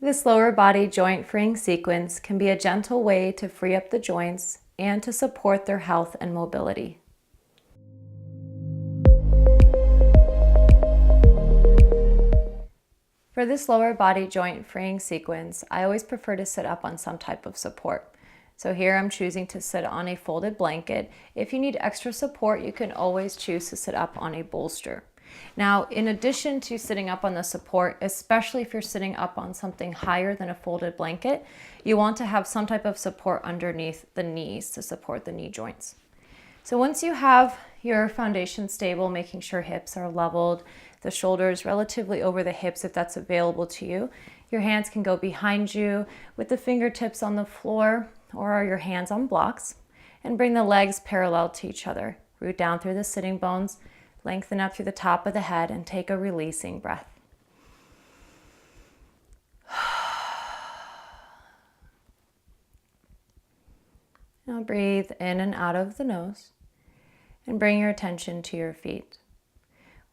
This lower body joint freeing sequence can be a gentle way to free up the joints and to support their health and mobility. For this lower body joint freeing sequence, I always prefer to sit up on some type of support. So here I'm choosing to sit on a folded blanket. If you need extra support, you can always choose to sit up on a bolster. Now, in addition to sitting up on the support, especially if you're sitting up on something higher than a folded blanket, you want to have some type of support underneath the knees to support the knee joints. So once you have your foundation stable, making sure hips are leveled, the shoulders relatively over the hips if that's available to you, your hands can go behind you with the fingertips on the floor or your hands on blocks, and bring the legs parallel to each other. Root down through the sitting bones, lengthen up through the top of the head, and take a releasing breath. Now breathe in and out of the nose, and bring your attention to your feet.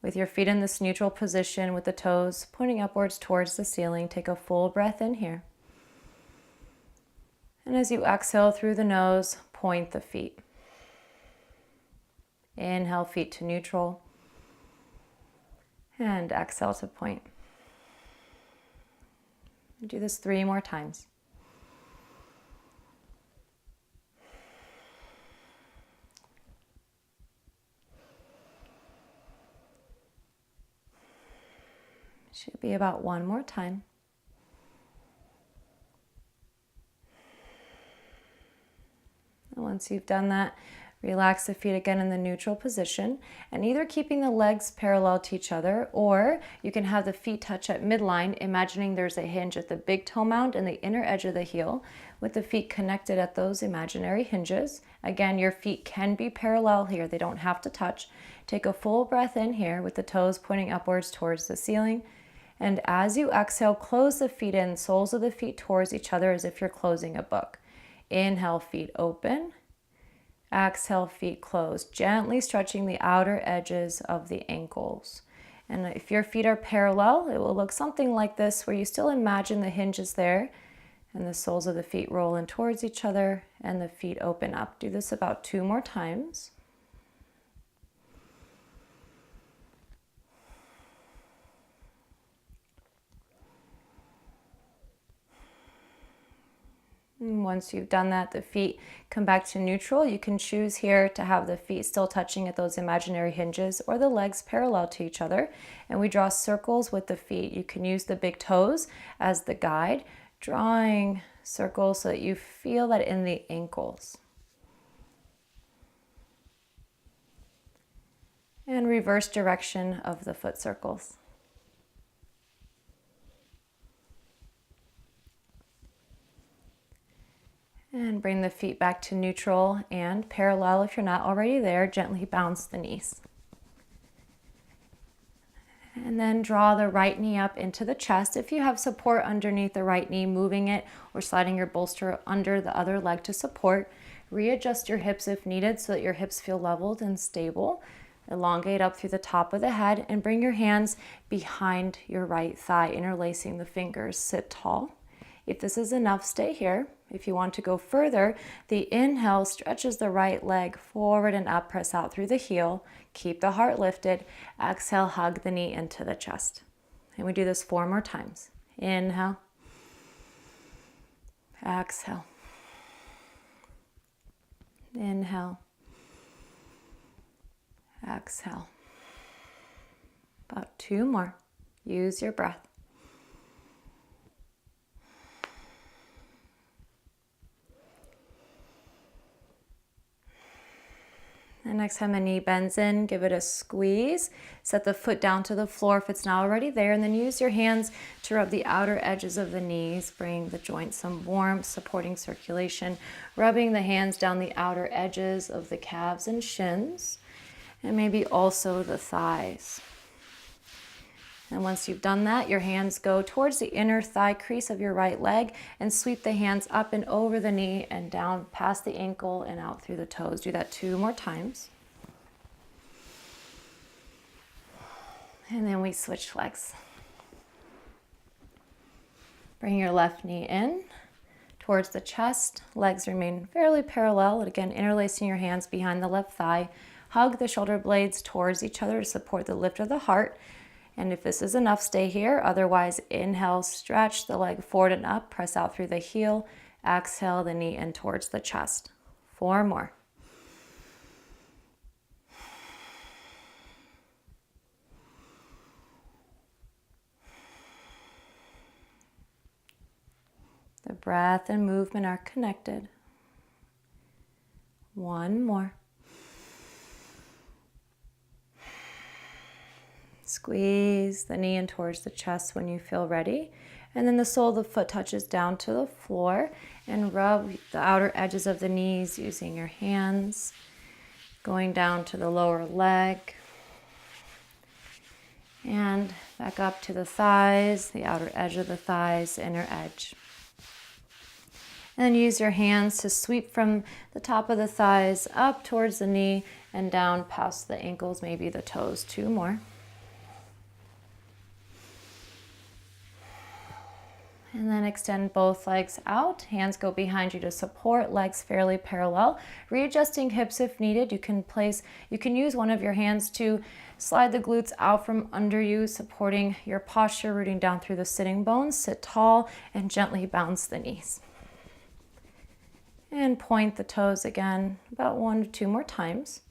With your feet in this neutral position with the toes pointing upwards towards the ceiling, take a full breath in here. And as you exhale through the nose, point the feet. Inhale, feet to neutral. And exhale to point. Do this 3 more times. Should be about 1 more time. And once you've done that, relax the feet again in the neutral position, and either keeping the legs parallel to each other, or you can have the feet touch at midline, imagining there's a hinge at the big toe mound and the inner edge of the heel, with the feet connected at those imaginary hinges. Again, your feet can be parallel here. They don't have to touch. Take a full breath in here with the toes pointing upwards towards the ceiling. And as you exhale, close the feet in, soles of the feet towards each other as if you're closing a book. Inhale, feet open. Exhale, feet close, gently stretching the outer edges of the ankles. And if your feet are parallel, it will look something like this, where you still imagine the hinges there, and the soles of the feet roll in towards each other, and the feet open up. Do this about 2 more times. And once you've done that, the feet come back to neutral. You can choose here to have the feet still touching at those imaginary hinges or the legs parallel to each other. And we draw circles with the feet. You can use the big toes as the guide, drawing circles so that you feel that in the ankles. And reverse direction of the foot circles. And bring the feet back to neutral and parallel if you're not already there. Gently bounce the knees. And then draw the right knee up into the chest. If you have support underneath the right knee, moving it or sliding your bolster under the other leg to support. Readjust your hips if needed so that your hips feel leveled and stable. Elongate up through the top of the head and bring your hands behind your right thigh, interlacing the fingers. Sit tall. If this is enough, stay here. If you want to go further, the inhale stretches the right leg forward and up, press out through the heel. Keep the heart lifted. Exhale, hug the knee into the chest. And we do this 4 more times. Inhale. Exhale. Inhale. Exhale. About 2 more. Use your breath. And next time the knee bends in, give it a squeeze. Set the foot down to the floor if it's not already there, and then use your hands to rub the outer edges of the knees. Bring the joints some warmth, supporting circulation. Rubbing the hands down the outer edges of the calves and shins, and maybe also the thighs. And once you've done that, your hands go towards the inner thigh crease of your right leg and sweep the hands up and over the knee and down past the ankle and out through the toes. Do that 2 more times. And then we switch legs. Bring your left knee in towards the chest. Legs remain fairly parallel. Again, interlacing your hands behind the left thigh. Hug the shoulder blades towards each other to support the lift of the heart. And if this is enough, stay here. Otherwise, inhale, stretch the leg forward and up. Press out through the heel. Exhale the knee in towards the chest. 4 more. The breath and movement are connected. 1 more. Squeeze the knee in towards the chest when you feel ready. And then the sole of the foot touches down to the floor, and rub the outer edges of the knees using your hands, going down to the lower leg, and back up to the thighs, the outer edge of the thighs, inner edge. And then use your hands to sweep from the top of the thighs up towards the knee and down past the ankles, maybe the toes. 2 more. And then extend both legs out. Hands go behind you to support, legs fairly parallel. Readjusting hips if needed. You can use one of your hands to slide the glutes out from under you, supporting your posture, rooting down through the sitting bones. Sit tall and gently bounce the knees. And point the toes again, about 1 to 2 more times.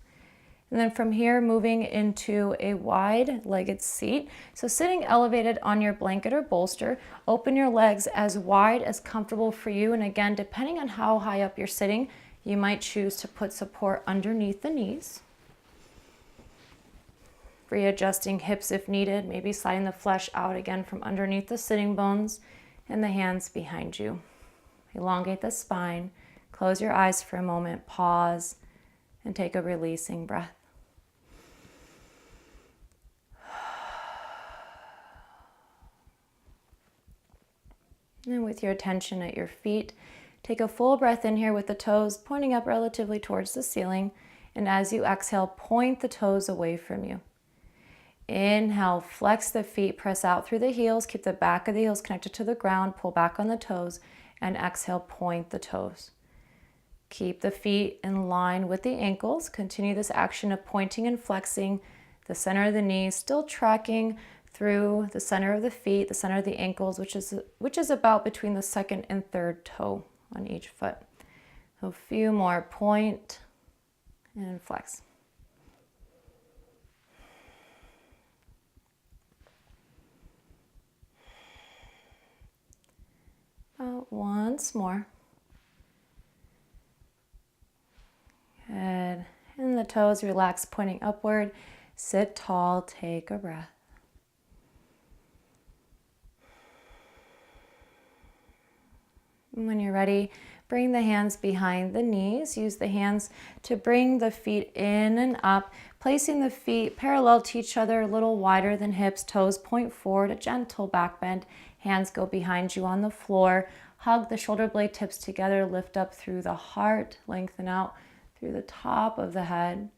And then from here, moving into a wide-legged seat. So sitting elevated on your blanket or bolster, open your legs as wide as comfortable for you. And again, depending on how high up you're sitting, you might choose to put support underneath the knees. Readjusting hips if needed, maybe sliding the flesh out again from underneath the sitting bones and the hands behind you. Elongate the spine, close your eyes for a moment, pause, and take a releasing breath. And with your attention at your feet, take a full breath in here with the toes pointing up relatively towards the ceiling. And as you exhale, point the toes away from you. Inhale, flex the feet, press out through the heels, keep the back of the heels connected to the ground, pull back on the toes, and exhale, point the toes. Keep the feet in line with the ankles. Continue this action of pointing and flexing the center of the knees, still tracking through the center of the feet, the center of the ankles, which is about between the second and third toe on each foot. A few more, point and flex. Once more. Good. And the toes relax, pointing upward. Sit tall, take a breath. And when you're ready, bring the hands behind the knees. Use the hands to bring the feet in and up, placing the feet parallel to each other, a little wider than hips. Toes point forward, a gentle back bend. Hands go behind you on the floor. Hug the shoulder blade tips together, lift up through the heart, lengthen out through the top of the head.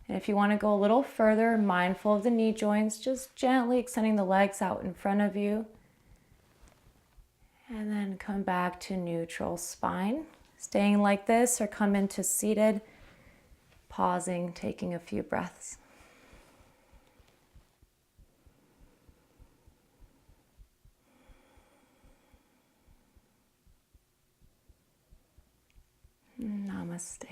And if you want to go a little further, mindful of the knee joints, just gently extending the legs out in front of you. And then come back to neutral spine. Staying like this or come into seated, pausing, taking a few breaths. Namaste.